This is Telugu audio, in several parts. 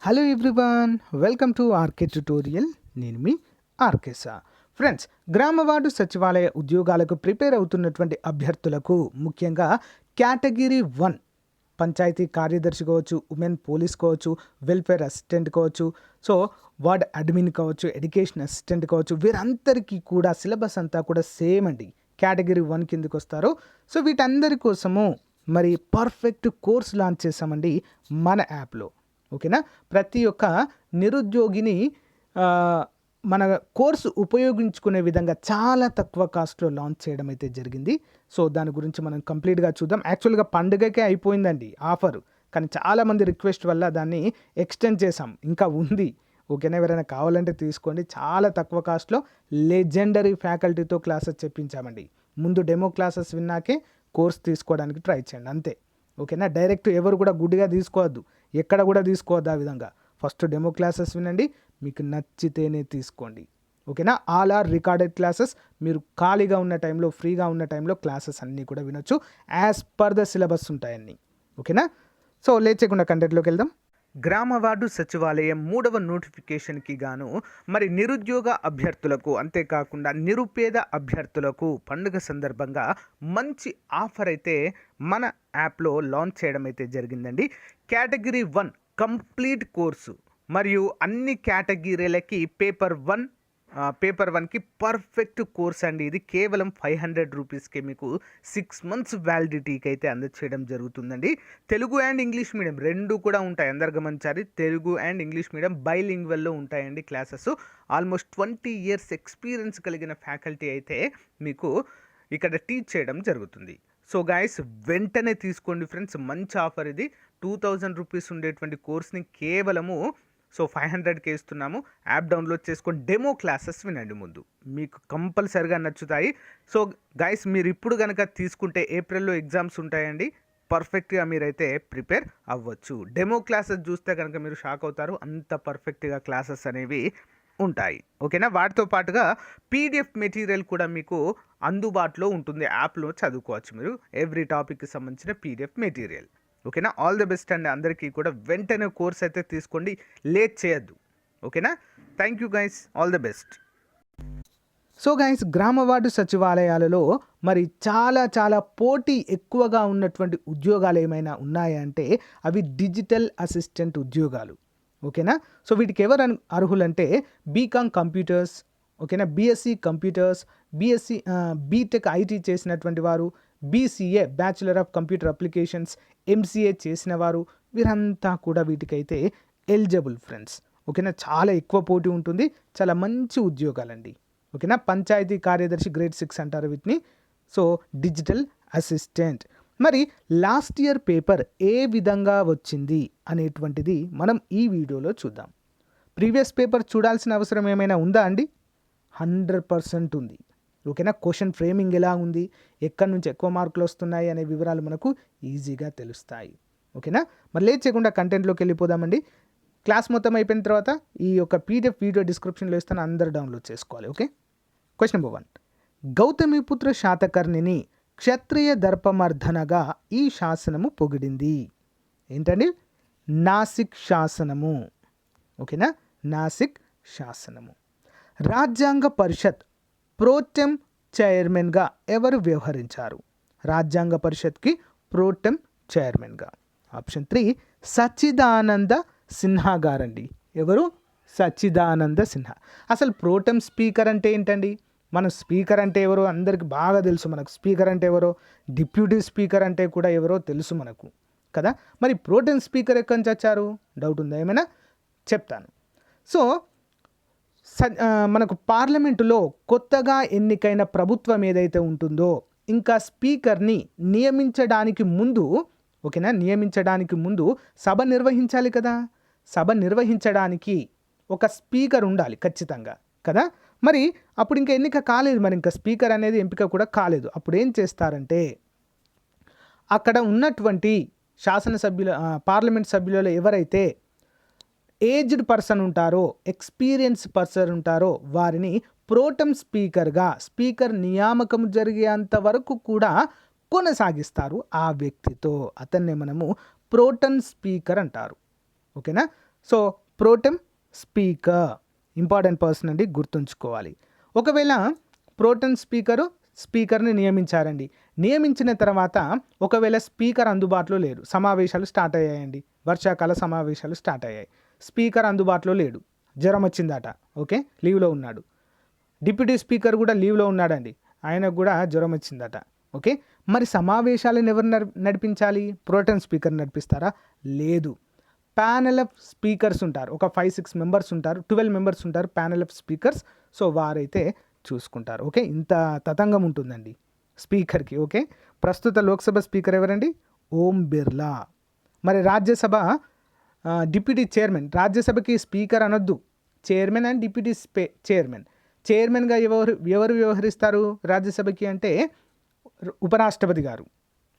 Hello everyone, welcome to RK tutorial. నేను మీ ఆర్కే సా. ఫ్రెండ్స్, గ్రామ వార్డు సచివాలయ ఉద్యోగాలకు ప్రిపేర్ అవుతున్నటువంటి అభ్యర్థులకు ముఖ్యంగా కేటగిరీ 1 పంచాయతీ కార్యదర్శి కావచ్చు, ఉమెన్ పోలీస్ కావచ్చు, వెల్ఫేర్ అసిస్టెంట్ కావచ్చు, సో వార్డ్ అడ్మిన్ కావచ్చు, ఎడ్యుకేషన్ అసిస్టెంట్ కావచ్చు, వీరందరికీ కూడా సిలబస్ అంతా కూడా సేమ్ అండి. కేటగిరీ 1 కిందకి వస్తారు. సో వీటందరి కోసము మరి పర్ఫెక్ట్ కోర్స్ లాంచ్ చేసామండి మన యాప్లో. ఓకేనా, ప్రతి ఒక్క నిరుద్యోగిని మన కోర్సు ఉపయోగించుకునే విధంగా చాలా తక్కువ కాస్ట్లో లాంచ్ చేయడం అయితే జరిగింది. సో దాని గురించి మనం కంప్లీట్గా చూద్దాం. యాక్చువల్గా పండుగకే అయిపోయిందండి ఆఫర్, కానీ చాలామంది రిక్వెస్ట్ వల్ల దాన్ని ఎక్స్టెండ్ చేసాం, ఇంకా ఉంది. ఓకేనా, ఎవరైనా కావాలంటే తీసుకోండి. చాలా తక్కువ కాస్ట్లో లెజెండరీ ఫ్యాకల్టీతో క్లాసెస్ చెప్పించామండి. ముందు డెమో క్లాసెస్ విన్నాకే కోర్స్ తీసుకోవడానికి ట్రై చేయండి, అంతే. ఓకేనా, డైరెక్ట్ ఎవరు కూడా గుడ్డిగా తీసుకోవద్దు, ఎక్కడ కూడా తీసుకోవద్దు ఆ విధంగా. ఫస్ట్ డెమో క్లాసెస్ వినండి, మీకు నచ్చితేనే తీసుకోండి. ఓకేనా, ఆల్ ఆర్ రికార్డెడ్ క్లాసెస్. మీరు ఖాళీగా ఉన్న టైంలో, ఫ్రీగా ఉన్న టైంలో క్లాసెస్ అన్నీ కూడా వినొచ్చు. యాజ్ పర్ ద సిలబస్ ఉంటాయన్నీ. ఓకేనా, సో లేట్ చేయకుండా కంటెంట్లోకి వెళ్దాం. గ్రామ వార్డు సచివాలయం 3వ నోటిఫికేషన్కి గాను మరి నిరుద్యోగ అభ్యర్థులకు, అంతేకాకుండా నిరుపేద అభ్యర్థులకు పండుగ సందర్భంగా మంచి ఆఫర్ అయితే మన యాప్లో లాంచ్ చేయడం అయితే జరిగిందండి. కేటగిరీ 1 కంప్లీట్ కోర్సు మరియు అన్ని కేటగిరీలకి పేపర్ 1కి పర్ఫెక్ట్ కోర్స్ అండి. ఇది కేవలం 500 రూపీస్కే మీకు 6 months వ్యాలిడిటీకి అయితే అందచేయడం జరుగుతుందండి. తెలుగు అండ్ ఇంగ్లీష్ మీడియం రెండు కూడా ఉంటాయి, అందరు గమనించాలి. తెలుగు అండ్ ఇంగ్లీష్ మీడియం బైలింగ్వల్లో ఉంటాయండి క్లాసెస్. ఆల్మోస్ట్ 20 years ఎక్స్పీరియన్స్ కలిగిన ఫ్యాకల్టీ అయితే మీకు ఇక్కడ టీచ్ చేయడం జరుగుతుంది. సో గాయస్, వెంటనే తీసుకోండి ఫ్రెండ్స్, మంచి ఆఫర్ ఇది. 2000 రూపీస్ ఉండేటువంటి కోర్స్ని కేవలము 500కే ఇస్తున్నాము. యాప్ డౌన్లోడ్ చేసుకొని డెమో క్లాసెస్ వినండి, ముందు మీకు కంపల్సరిగా నచ్చుతాయి. సో గైస్, మీరు ఇప్పుడు కనుక తీసుకుంటే ఏప్రిల్లో ఎగ్జామ్స్ ఉంటాయండి, పర్ఫెక్ట్గా మీరైతే ప్రిపేర్ అవ్వచ్చు. డెమో క్లాసెస్ చూస్తే కనుక మీరు షాక్ అవుతారు, అంత పర్ఫెక్ట్గా క్లాసెస్ అనేవి ఉంటాయి. ఓకేనా, వాటితో పాటుగా పీడిఎఫ్ మెటీరియల్ కూడా మీకు అందుబాటులో ఉంటుంది. యాప్లో చదువుకోవచ్చు మీరు ఎవ్రీ టాపిక్కి సంబంధించిన పీడిఎఫ్ మెటీరియల్. ఓకేనా, ఆల్ ది బెస్ట్ అండి అందరికీ కూడా. వెంటనే కోర్స్ అయితే తీసుకోండి, లేట్ చేయొద్దు. ఓకేనా, thank you guys, all the best. So guys, గ్రామ వార్డు సచివాలయాలలో మరి చాలా పోటీ ఎక్కువగా ఉన్నటువంటి ఉద్యోగాలు ఏమైనా ఉన్నాయంటే అవి డిజిటల్ అసిస్టెంట్ ఉద్యోగాలు. ఓకేనా, సో వీటికి ఎవరు అర్హులంటే బీకామ్ కంప్యూటర్స్, ఓకేనా, బీఎస్సీ కంప్యూటర్స్, బీటెక్ ఐటీ చేసినటువంటి వారు, BCA bachelor of computer applications, MCA చేసిన వారు, వీరంతా కూడా వీటికైతే ఎలిజిబుల్ ఫ్రెండ్స్. ఓకేనా, చాలా ఎక్కువ పోటీ ఉంటుంది, చాలా మంచి ఉద్యోగాలండి. ఓకేనా, పంచాయతీ కార్యదర్శి గ్రేడ్ 6 అంటారు వీటిని. So digital assistant. మరి లాస్ట్ ఇయర్ పేపర్ ఏ విధంగా వచ్చింది అనేటువంటిది మనం ఈ వీడియోలో చూద్దాం. ప్రీవియస్ పేపర్ చూడాల్సిన అవసరం ఏమైనా ఉందా అండి? 100% ఉంది. ఓకేనా, క్వశ్చన్ ఫ్రేమింగ్ ఎలా ఉంది, ఎక్కడి నుంచి ఎక్కువ మార్కులు వస్తున్నాయి అనే వివరాలు మనకు ఈజీగా తెలుస్తాయి. ఓకేనా, మరి లేట్ చేయకుండా కంటెంట్లోకి వెళ్ళిపోదామండి. క్లాస్ మొత్తం అయిపోయిన తర్వాత ఈ యొక్క పీడిఎఫ్ వీడియో డిస్క్రిప్షన్లో ఇస్తాను, అందరూ డౌన్లోడ్ చేసుకోవాలి. Okay, question number 1. గౌతమిపుత్ర శాతకర్ణిని క్షత్రియ దర్పమర్ధనగా ఈ శాసనము పొగిడింది. ఏంటండి? నాసిక్ శాసనము. ఓకేనా, నాసిక్ శాసనము. రాజ్యాంగ పరిషత్ ప్రోటెం చైర్మన్గా ఎవరు వ్యవహరించారు? రాజ్యాంగ పరిషత్కి ప్రోటెం చైర్మన్గా ఆప్షన్ 3 సచ్చిదానంద సిన్హా గారండి. ఎవరు? సచ్చిదానంద సిన్హా. అసలు ప్రోటెం స్పీకర్ అంటే ఏంటండి? మన స్పీకర్ అంటే ఎవరో అందరికి బాగా తెలుసు. మనకు స్పీకర్ అంటే ఎవరో, డిప్యూటీ స్పీకర్ అంటే కూడా ఎవరో తెలుసు మనకు కదా. మరి ప్రోటెం స్పీకర్ ఎక్కడి నుంచి వచ్చారు? డౌట్ ఉందా ఏమైనా? చెప్తాను. సో మనకు పార్లమెంటులో కొత్తగా ఎన్నికైన ప్రభుత్వం ఏదైతే ఉంటుందో, ఇంకా స్పీకర్ని నియమించడానికి ముందు, ఓకేనా, నియమించడానికి ముందు సభ నిర్వహించాలి కదా. సభ నిర్వహించడానికి ఒక స్పీకర్ ఉండాలి ఖచ్చితంగా కదా. మరి అప్పుడు ఇంకా ఎన్నిక కాలేదు, మరి ఇంకా స్పీకర్ అనేది ఎంపిక కూడా కాలేదు. అప్పుడు ఏం చేస్తారంటే అక్కడ ఉన్నటువంటి పార్లమెంట్ సభ్యులలో ఎవరైతే ఏజ్డ్ పర్సన్ ఉంటారో, ఎక్స్పీరియన్స్ పర్సన్ ఉంటారో వారిని ప్రోటెం స్పీకర్గా, స్పీకర్ నియామకం జరిగేంత వరకు కూడా కొనసాగిస్తారు ఆ వ్యక్తితో. అతన్నే మనము ప్రోటెం స్పీకర్ అంటారు. ఓకేనా, so pro tem speaker important person అండి, గుర్తుంచుకోవాలి. ఒకవేళ ప్రోటెం స్పీకర్ని నియమించారండి. నియమించిన తర్వాత ఒకవేళ స్పీకర్ అందుబాటులో లేరు, సమావేశాలు స్టార్ట్ అయ్యాయండి, వర్షాకాల సమావేశాలు స్టార్ట్ అయ్యాయి, స్పీకర్ అందుబాటులో లేడు, జ్వరం వచ్చిందట, ఓకే, లీవ్లో ఉన్నాడు. డిప్యూటీ స్పీకర్ కూడా లీవ్లో ఉన్నాడండి, ఆయనకు కూడా జ్వరం వచ్చిందట, ఓకే. మరి సమావేశాలను ఎవరు నడిపించాలి? ప్రోటెం స్పీకర్ నడిపిస్తారా? లేదు, ప్యానెల్ ఆఫ్ స్పీకర్స్ ఉంటారు, ఒక 5-6 మెంబర్స్ ఉంటారు, 12 మెంబర్స్ ఉంటారు ప్యానెల్ ఆఫ్ స్పీకర్స్. సో వారైతే చూసుకుంటారు, ఓకే. ఇంత తతంగం ఉంటుందండి స్పీకర్కి, ఓకే. ప్రస్తుత లోక్సభ స్పీకర్ ఎవరండి? ఓం బిర్లా. మరి రాజ్యసభ డిప్యూటీ చైర్మన్, రాజ్యసభకి స్పీకర్ అనొద్దు, చైర్మన్ అండ్ డిప్యూటీ చైర్మన్. చైర్మన్గా ఎవరు వ్యవహరిస్తారు రాజ్యసభకి అంటే ఉపరాష్ట్రపతి గారు,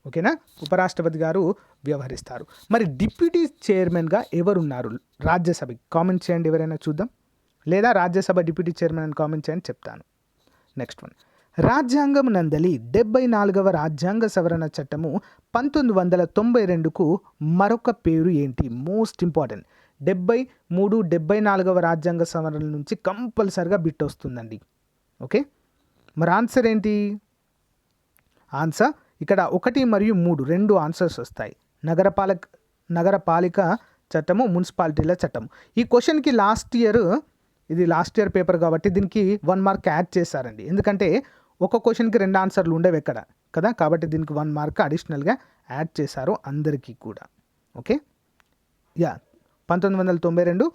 ఓకేనా, ఉపరాష్ట్రపతి గారు వ్యవహరిస్తారు. మరి డిప్యూటీ చైర్మన్గా ఎవరున్నారు రాజ్యసభకి? కామెంట్ చేయండి ఎవరైనా చూద్దాం, లేదా రాజ్యసభ డిప్యూటీ చైర్మన్ అని కామెంట్ చేయండి, చెప్తాను. నెక్స్ట్ వన్, రాజ్యాంగం నందలి 74వ రాజ్యాంగ సవరణ చట్టము 1992కు మరొక పేరు ఏంటి? Most important. 73, 74వ రాజ్యాంగ సవరణ నుంచి కంపల్సరిగా బిట్ వస్తుందండి, ఓకే. మరి ఆన్సర్ ఏంటి? ఆన్సర్ ఇక్కడ 1 మరియు 3 2 ఆన్సర్స్ వస్తాయి. నగరపాలిక చట్టము, మున్సిపాలిటీల చట్టం. ఈ క్వశ్చన్కి ఇది లాస్ట్ ఇయర్ పేపర్ కాబట్టి దీనికి 1 మార్క్ యాడ్ చేశారండి, ఎందుకంటే ఒక క్వశ్చన్కి 2 ఆన్సర్లు ఉండేవి ఎక్కడ కదా, కాబట్టి దీనికి 1 మార్క్ అడిషనల్గా యాడ్ చేశారు అందరికీ కూడా, ఓకే. 1992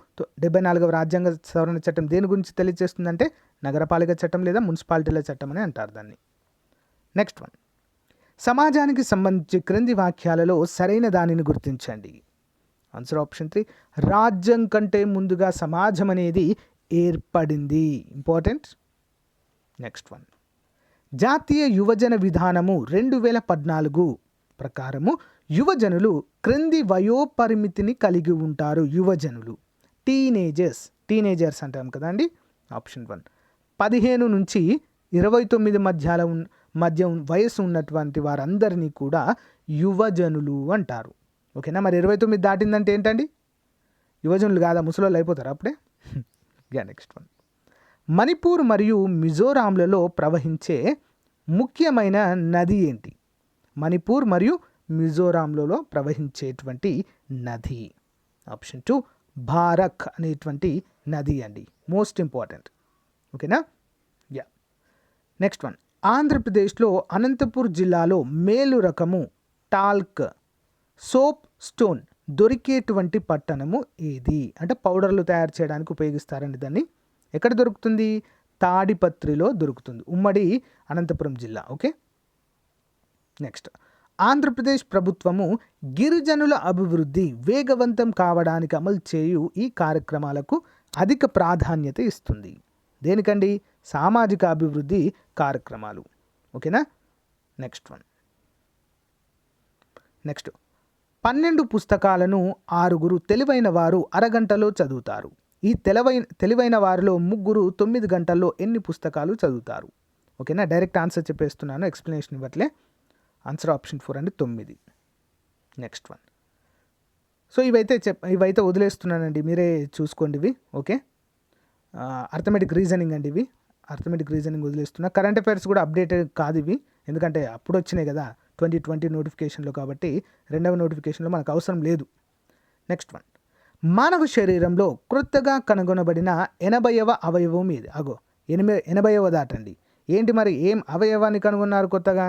74వ రాజ్యాంగ సవరణ చట్టం దేని గురించి తెలియజేస్తుందంటే నగరపాలిక చట్టం లేదా మున్సిపాలిటీల చట్టం అని అంటారు దాన్ని. నెక్స్ట్ వన్, సమాజానికి సంబంధించి క్రింది వాక్యాలలో సరైన దానిని గుర్తించండి. ఆన్సర్ ఆప్షన్ 3, రాజ్యం కంటే ముందుగా సమాజం అనేది ఏర్పడింది. ఇంపార్టెంట్. నెక్స్ట్ వన్, జాతీయ యువజన విధానము 2014 ప్రకారము యువజనులు క్రింది వయోపరిమితిని కలిగి ఉంటారు. యువజనులు టీనేజర్స్ అంటాం కదండి. ఆప్షన్ 1, 15 నుంచి 29 మధ్య వయసు ఉన్నటువంటి వారందరినీ కూడా యువజనులు అంటారు, ఓకేనా. మరి 29 దాటిందంటే ఏంటండి? యువజనులు కాదా, ముసలోళ్ళు అయిపోతారు అప్పుడే. నెక్స్ట్ వన్, మణిపూర్ మరియు మిజోరాంలలో ప్రవహించే ముఖ్యమైన నది ఏంటి? మణిపూర్ మరియు మిజోరాంలలో ప్రవహించేటువంటి నది. ఆప్షన్ 2, భారక్ అనేటువంటి నది అండి, మోస్ట్ ఇంపార్టెంట్, ఓకేనా. నెక్స్ట్ వన్, ఆంధ్రప్రదేశ్లో అనంతపూర్ జిల్లాలో మేలు రకము టాల్క్ సోప్ స్టోన్ దొరికేటువంటి పట్టణము ఏది? అంటే పౌడర్లు తయారు చేయడానికి ఉపయోగిస్తారండి దాన్ని. ఎక్కడ దొరుకుతుంది? తాడిపత్రిలో దొరుకుతుంది, ఉమ్మడి అనంతపురం జిల్లా, ఓకే. నెక్స్ట్, ఆంధ్రప్రదేశ్ ప్రభుత్వము గిరిజనుల అభివృద్ధి వేగవంతం కావడానికి అమలు చేయు ఈ కార్యక్రమాలకు అధిక ప్రాధాన్యత ఇస్తుంది. దేనికండి? సామాజిక అభివృద్ధి కార్యక్రమాలు, ఓకేనా. నెక్స్ట్ 12 పుస్తకాలను 6 తెలివైన వారు అరగంటలో చదువుతారు. ఈ తెలివైన వారిలో 3 9 గంటల్లో ఎన్ని పుస్తకాలు చదువుతారు? ఓకేనా, డైరెక్ట్ ఆన్సర్ చెప్పేస్తున్నాను, ఎక్స్ప్లెనేషన్ ఇవ్వట్లే. ఆన్సర్ ఆప్షన్ 4 అండి, 9. నెక్స్ట్ వన్, సో ఇవైతే వదిలేస్తున్నానండి, మీరే చూసుకోండి ఇవి, ఓకే. అర్థమెటిక్ రీజనింగ్ అండి ఇవి, అర్థమెటిక్ రీజనింగ్ వదిలేస్తున్నా. కరెంట్ అఫైర్స్ కూడా అప్డేటెడ్ కాదు ఇవి, ఎందుకంటే అప్పుడు వచ్చినాయి కదా 2020 నోటిఫికేషన్లో, కాబట్టి 2వ నోటిఫికేషన్లో మనకు అవసరం లేదు. నెక్స్ట్ వన్, మానవ శరీరంలో క్రొత్తగా కనుగొనబడిన 80వ అవయవం ఇది. 80వ దాటండి. ఏంటి మరి, ఏం అవయవాన్ని కనుగొన్నారు కొత్తగా?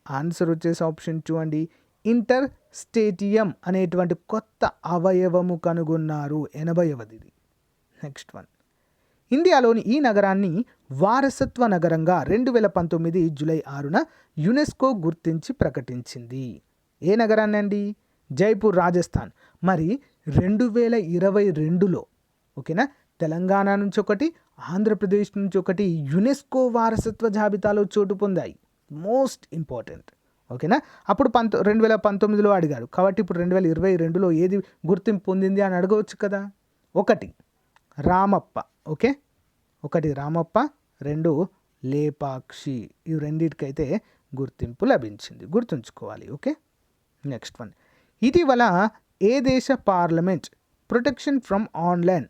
ఆన్సర్ వచ్చేసి ఆప్షన్ 2 అండి, ఇంటర్ స్టేటియం అనేటువంటి కొత్త అవయవము కనుగొన్నారు, 80వది. నెక్స్ట్ వన్, ఇండియాలోని ఈ నగరాన్ని వారసత్వ నగరంగా 2019 జూలై 6న యునెస్కో గుర్తించి ప్రకటించింది. ఏ నగరాన్ని అండి? జైపూర్, రాజస్థాన్. మరి 2022లో, ఓకేనా, తెలంగాణ నుంచి ఒకటి, ఆంధ్రప్రదేశ్ నుంచి ఒకటి యునెస్కో వారసత్వ జాబితాలో చోటు పొందాయి. మోస్ట్ ఇంపార్టెంట్, ఓకేనా. అప్పుడు 2019లో అడిగాడు, కాబట్టి ఇప్పుడు 2022లో ఏది గుర్తింపు పొందింది అని అడగవచ్చు కదా. 1 రామప్ప, ఓకే, 1 రామప్ప, 2 లేపాక్షి. ఈ రెండింటికైతే గుర్తింపు లభించింది, గుర్తుంచుకోవాలి, ఓకే. నెక్స్ట్ వన్, ఇటీవల ఏ దేశ parliament protection from online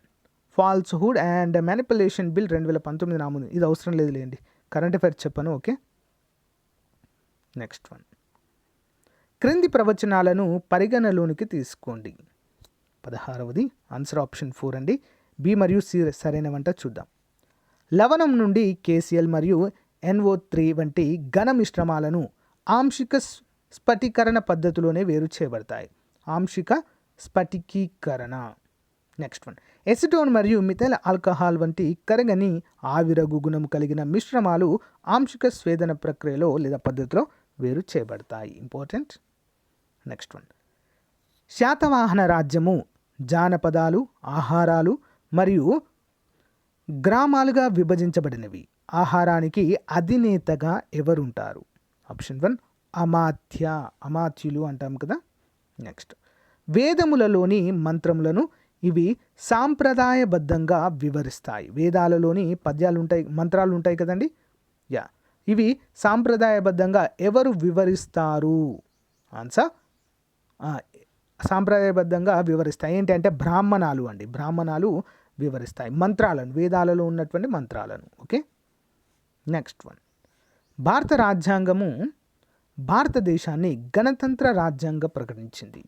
falsehood and manipulation bill 2019 నామూదు. ఇది అవసరం లేదు లేండి, కరెంట్ అఫైర్స్ చెప్పాను. Okay, next one. క్రింది ప్రవచనాలను పరిగణలోనికి తీసుకోండి. 16వది ఆన్సర్ ఆప్షన్ 4 అండి. బి మరియు సి సరైనవంట చూద్దాం. లవణం నుండి KCl మరియు NO3 వంటి ఘన మిశ్రమాలను ఆంశిక స్ఫటికరణ పద్ధతిలోనే వేరు చేయబడతాయి. ఆంశిక స్ఫటికీకరణ. Next one. ఎసిటోన్ మరియు మిథైల్ ఆల్కహాల్ వంటి కరగని ఆవిరగు గుణం కలిగిన మిశ్రమాలు ఆంశిక స్వేదన ప్రక్రియలో లేదా పద్ధతిలో వేరు చేయబడతాయి. ఇంపార్టెంట్. Next one. శాతవాహన రాజ్యము జానపదాలు, ఆహారాలు మరియు గ్రామాలుగా విభజించబడినవి. ఆహారానికి అధినేతగా ఎవరుంటారు? ఆప్షన్ 1 అమాత్యులు అంటాం కదా. నెక్స్ట్. వేదములలోని మంత్రములను ఇవి సాంప్రదాయబద్ధంగా వివరిస్తాయి. వేదాలలోని పద్యాలు ఉంటాయి, మంత్రాలు ఉంటాయి కదండి. ఇవి సాంప్రదాయబద్ధంగా ఎవరు వివరిస్తారు? ఆన్సర్ సాంప్రదాయబద్ధంగా వివరిస్తాయి. ఏంటంటే బ్రాహ్మణాలు అండి. బ్రాహ్మణాలు వివరిస్తాయి మంత్రాలను, వేదాలలో ఉన్నటువంటి మంత్రాలను. Okay, next one. భారత రాజ్యాంగము భారతదేశాన్ని గణతంత్ర రాజ్యాంగం ప్రకటించింది.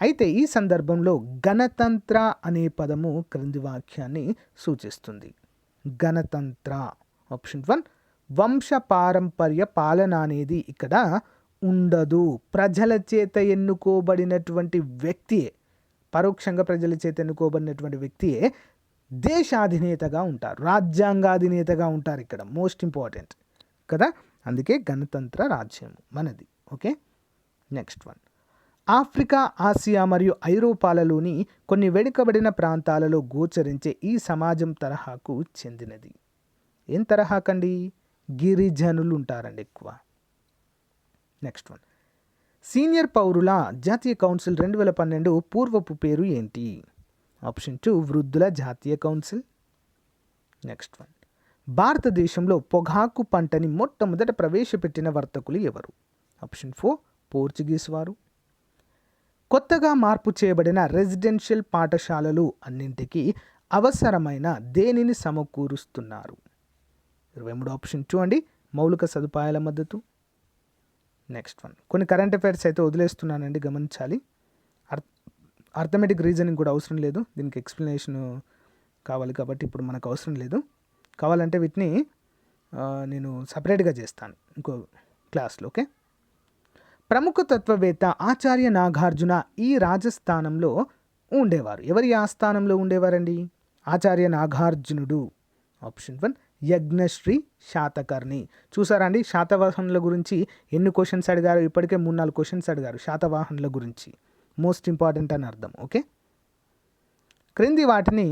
అయితే ఈ సందర్భంలో గణతంత్ర అనే పదము క్రింది వాక్యాన్ని సూచిస్తుంది. గణతంత్ర. ఆప్షన్ 1 వంశపారంపర్య పాలన అనేది ఇక్కడ ఉండదు. ప్రజల చేత ఎన్నుకోబడినటువంటి వ్యక్తియే, పరోక్షంగా ప్రజల చేత ఎన్నుకోబడినటువంటి వ్యక్తియే దేశాధినేతగా ఉంటారు, రాజ్యాంగాధినేతగా ఉంటారు. ఇక్కడ మోస్ట్ ఇంపార్టెంట్ కదా, అందుకే గణతంత్ర రాజ్యం మనది. Okay, next one. Africa, Asia మరియు ఐరోపాలలోని కొన్ని వెనుకబడిన ప్రాంతాలలో గోచరించే ఈ సమాజం తరహాకు చెందినది. ఏం తరహాకండి? గిరిజనులు ఉంటారండి ఎక్కువ. Next one. సీనియర్ పౌరుల జాతీయ కౌన్సిల్ 2012 పూర్వపు పేరు ఏంటి? ఆప్షన్ 2 వృద్ధుల జాతీయ కౌన్సిల్. Next one. భారతదేశంలో పొగాకు పంటని మొట్టమొదట ప్రవేశపెట్టిన వర్తకులు ఎవరు? ఆప్షన్ 4 పోర్చుగీస్ వారు. కొత్తగా మార్పు చేయబడిన రెసిడెన్షియల్ పాఠశాలలు అన్నింటికీ అవసరమైన దేనిని సమకూరుస్తున్నారు? 23 ఆప్షన్ 2 అండి, మౌలిక సదుపాయాల మద్దతు. Next one. కొన్ని కరెంట్ అఫైర్స్ అయితే వదిలేస్తున్నానండి, గమనించాలి. అర్థమెటిక్ రీజనింగ్ కూడా అవసరం లేదు, దీనికి ఎక్స్ప్లెనేషన్ కావాలి కాబట్టి ఇప్పుడు మనకు అవసరం లేదు. కావాలంటే వీటిని నేను సపరేట్గా చేస్తాను ఇంకో క్లాస్లో. ఓకే. ప్రముఖ తత్వవేత్త ఆచార్య నాగార్జున ఈ రాజస్థానంలో ఉండేవారు. ఎవరి ఆస్థానంలో ఉండేవారండి? ఆచార్య నాగార్జునుడు. ఆప్షన్ 1 యజ్ఞశ్రీ శాతకర్ణి. చూసారా అండి, శాతవాహనుల గురించి ఎన్ని క్వశ్చన్స్ అడిగారు? ఇప్పటికే 3-4 క్వశ్చన్స్ అడిగారు శాతవాహనుల గురించి. మోస్ట్ ఇంపార్టెంట్ అని అర్థం. ఓకే, క్రింది వాటిని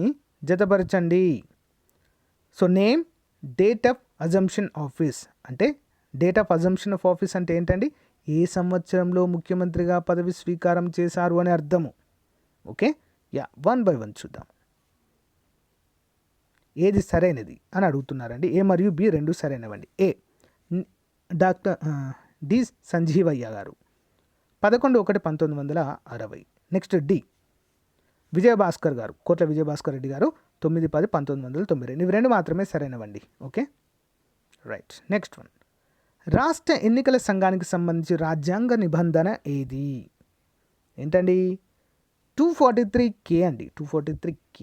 జతపరచండి. So name, date of assumption office అంటే, date of assumption of office అంటే ఏంటండి? ఏ సంవత్సరంలో ముఖ్యమంత్రిగా పదవి స్వీకారం చేశారు అని అర్థము. ఓకే, వన్ బై వన్ చూద్దాం. ఏది సరైనది అని అడుగుతున్నారండి. ఏ మరియు బి రెండు సరైనవండి. ఏ డాక్టర్ డి సంజీవయ్య గారు 11/1/1960. నెక్స్ట్ డి విజయభాస్కర్ గారు, కోట్ల విజయభాస్కర్ రెడ్డి గారు 9/10/1992. ఇవి రెండు మాత్రమే సరైనవండి. Okay, right. Next one. రాష్ట్ర ఎన్నికల సంఘానికి సంబంధించి రాజ్యాంగ నిబంధన ఏది? ఏంటండి? 243K అండి, 243K.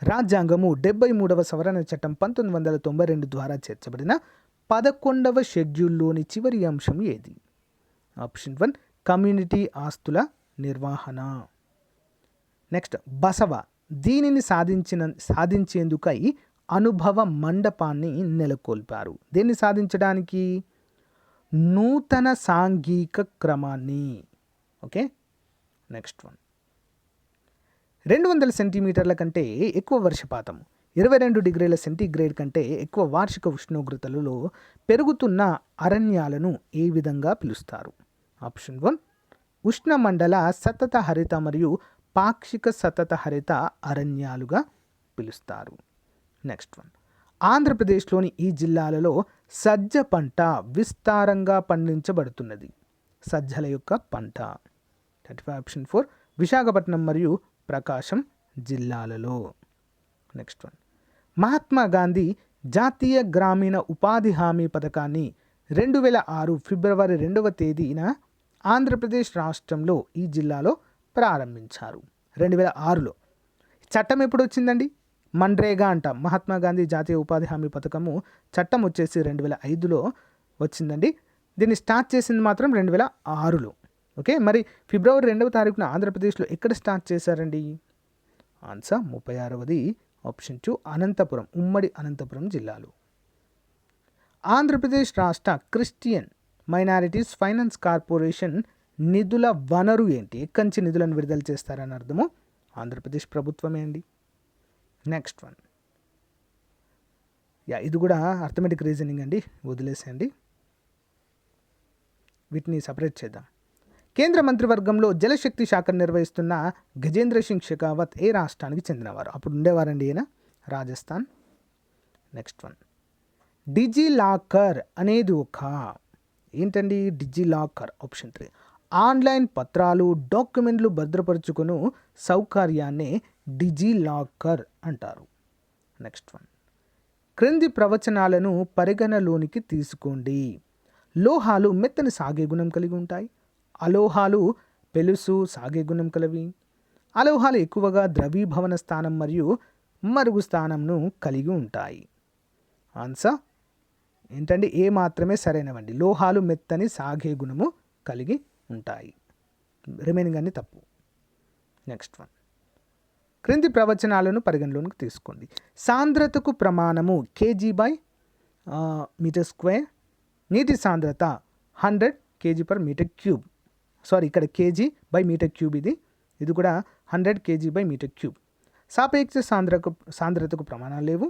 రాజ్యాంగము 73వ సవరణ చట్టం 1992 ద్వారా చేర్చబడిన 11వ షెడ్యూల్లోని చివరి అంశం ఏది? ఆప్షన్ 1 కమ్యూనిటీ ఆస్తుల నిర్వహణ. నెక్స్ట్ బసవ దీనిని సాధించేందుకై అనుభవ మండపాన్ని నెలకొల్పారు. దీన్ని సాధించడానికి నూతన సాంఘిక క్రమాన్ని. Okay, next one. 200 సెంటీమీటర్ల కంటే ఎక్కువ వర్షపాతం, 22 డిగ్రీల సెంటీగ్రేడ్ కంటే ఎక్కువ వార్షిక ఉష్ణోగ్రతలలో పెరుగుతున్న అరణ్యాలను ఏ విధంగా పిలుస్తారు? ఆప్షన్ 1 ఉష్ణమండల సతత హరిత మరియు పాక్షిక సతత హరిత అరణ్యాలుగా పిలుస్తారు. Next one. ఆంధ్రప్రదేశ్లోని ఈ జిల్లాలలో సజ్జ పంట విస్తారంగా పండించబడుతున్నది. సజ్జల యొక్క పంట. 35 ఆప్షన్ 4 విశాఖపట్నం మరియు ప్రకాశం జిల్లాలలో. నెక్స్ట్ వన్, మహాత్మా గాంధీ జాతీయ గ్రామీణ ఉపాధి హామీ పథకాన్ని 2006 ఫిబ్రవరి 2వ తేదీన ఆంధ్రప్రదేశ్ రాష్ట్రంలో ఈ జిల్లాలో ప్రారంభించారు. 2006లో. చట్టం ఎప్పుడు వచ్చిందండి? మన్రేగా అంటాం. మహాత్మా గాంధీ జాతీయ ఉపాధి హామీ పథకము చట్టం వచ్చేసి 2005లో వచ్చిందండి. దీన్ని స్టార్ట్ చేసింది మాత్రం 2006లో. ఓకే, మరి ఫిబ్రవరి 2వ తారీఖున ఆంధ్రప్రదేశ్లో ఎక్కడ స్టార్ట్ చేశారండి? ఆన్సర్ 36వది ఆప్షన్ 2 అనంతపురం, ఉమ్మడి అనంతపురం జిల్లాలో. ఆంధ్రప్రదేశ్ రాష్ట్ర క్రిస్టియన్ మైనారిటీస్ ఫైనాన్స్ కార్పొరేషన్ నిధుల వనరు ఏంటి? ఎక్కడి నుంచి నిధులను విడుదల చేస్తారని అర్థము? ఆంధ్రప్రదేశ్ ప్రభుత్వమే అండి. నెక్స్ట్ వన్, ఇది కూడా అర్థమెటిక్ రీజనింగ్ అండి, వదిలేసేయండి, వీటిని సపరేట్ చేద్దాం. కేంద్ర మంత్రివర్గంలో జలశక్తి శాఖను నిర్వహిస్తున్న గజేంద్ర సింగ్ షెకావత్ ఏ రాష్ట్రానికి చెందినవారు? అప్పుడు ఉండేవారండి ఈయన రాజస్థాన్. నెక్స్ట్ వన్, డిజిలాకర్ అనేది ఒక ఏంటండి? డిజిలాకర్ ఆప్షన్ 3 ఆన్లైన్ పత్రాలు, డాక్యుమెంట్లు భద్రపరుచుకుని సౌకర్యాన్నే డిజిలాకర్ అంటారు. నెక్స్ట్ వన్, క్రింది ప్రవచనాలను పరిగణలోనికి తీసుకోండి. లోహాలు మెత్తని సాగే గుణం కలిగి ఉంటాయి. అలోహాలు పెలుసు సాగే గుణం కలవి. అలోహాలు ఎక్కువగా ద్రవీభవన స్థానం మరియు మరుగు స్థానంను కలిగి ఉంటాయి. ఆన్సర్ ఏంటండి? ఏ మాత్రమే సరైనవండి. లోహాలు మెత్తని సాగే గుణము కలిగి ఉంటాయి. రిమైనింగ్ అన్ని తప్పు. నెక్స్ట్ వన్, క్రింది ప్రవచనాలను పరిగణలోనికి తీసుకోండి. సాంద్రతకు ప్రమాణము kg/మీటర్². నీటి సాంద్రత 100 kg/మీటర్³. ఇక్కడ kg/మీటర్³, ఇది కూడా 100 kg/మీటర్³. సాపేక్ష సాంద్రతకు ప్రమాణాలు లేవు.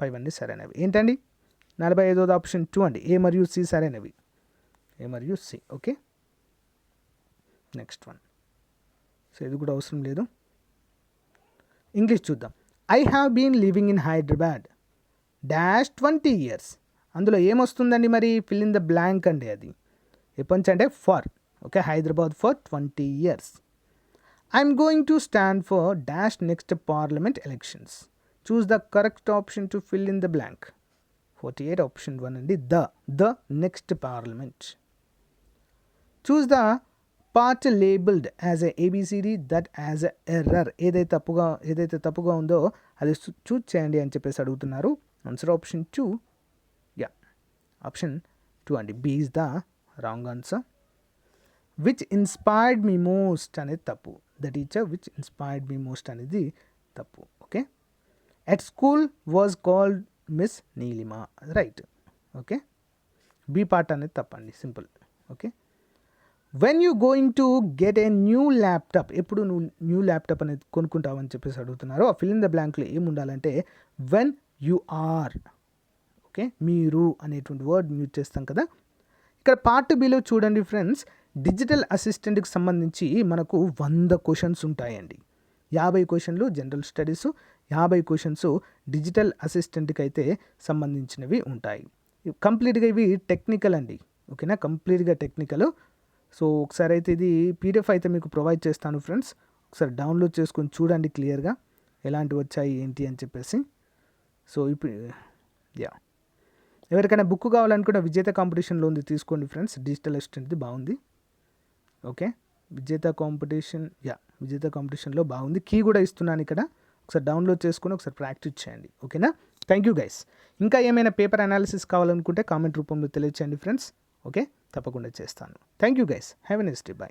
పైవన్నీ సరైనవి. ఏంటండి? 45వ ఆప్షన్ 2 అండి. ఏ మరియు సి సరైనవి. ఏ మరియు సి. ఓకే, నెక్స్ట్ వన్, ఇది కూడా అవసరం లేదు. ఇంగ్లీష్ చూద్దాం. I have been living in Hyderabad -20 years. అందులో ఏమొస్తుందండి మరి? ఫిల్ ఇన్ ద బ్లాంక్ అండి. అది ఎప్పటి నుంచి అంటే for. Okay, Hyderabad for 20 years. I'm going to stand for next parliament elections. Choose the correct option to fill in the blank. 48 option 1 అండి. The next parliament. Choose the part labelled as a A B C D that as a error. ఏదైతే తప్పుగా ఉందో అది చూస్ చేయండి అని చెప్పేసి అడుగుతున్నారు. Answer option 2. ఆప్షన్ 2 అండి. B is the wrong answer. Which inspired me most అనేది తప్పు. The teacher which inspired me most అనేది తప్పు. Okay, at school was called miss Neelima. Right. Okay, B part అనేది తప్పండి. Simple. Okay, when you going to get a new laptop. ఎప్పుడు నువ్వు న్యూ ల్యాప్టాప్ అనేది కొనుక్కుంటావు అని చెప్పేసి అడుగుతున్నారు. ఆ ఫిల్ ఇన్ ద బ్లాంక్లో ఏముండాలంటే వెన్ యు ఆర్. ఓకే, మీరు అనేటువంటి వర్డ్ యూజ్ చేస్తాం కదా. ఇక్కడ పార్ట్ బిలో చూడండి ఫ్రెండ్స్, డిజిటల్ అసిస్టెంట్కి సంబంధించి మనకు 100 క్వశ్చన్స్ ఉంటాయండి. 50 క్వశ్చన్లు జనరల్ స్టడీస్, 50 క్వశ్చన్స్ డిజిటల్ అసిస్టెంట్కి అయితే సంబంధించినవి ఉంటాయి. కంప్లీట్గా ఇవి టెక్నికల్ అండి. ఓకేనా, కంప్లీట్గా టెక్నికల్. సో ఒకసారి అయితే ఇది పీడిఎఫ్ అయితే మీకు ప్రొవైడ్ చేస్తాను ఫ్రెండ్స్. ఒకసారి డౌన్లోడ్ చేసుకొని చూడండి క్లియర్గా ఎలాంటివి వచ్చాయి ఏంటి అని చెప్పేసి. సో ఇప్పుడు ఎవరికైనా బుక్ కావాలనుకుంటే విజేత కాంపిటీషన్లో ఉంది, తీసుకోండి ఫ్రెండ్స్. డిజిటల్ అసిస్టెంట్ది బాగుంది. ఓకే, విజేత కాంపిటీషన్లో బాగుంది. కీ కూడా ఇస్తున్నాను ఇక్కడ. ఒకసారి డౌన్లోడ్ చేసుకొని ఒకసారి ప్రాక్టీస్ చేయండి. ఓకేనా, థ్యాంక్ యూ గైస్. ఇంకా ఏమైనా పేపర్ అనాలిసిస్ కావాలనుకుంటే కామెంట్ రూపంలో తెలియచేయండి ఫ్రెండ్స్. ఓకే, తప్పకుండా చేస్తాను. Thank you guys. Have a nice day. By.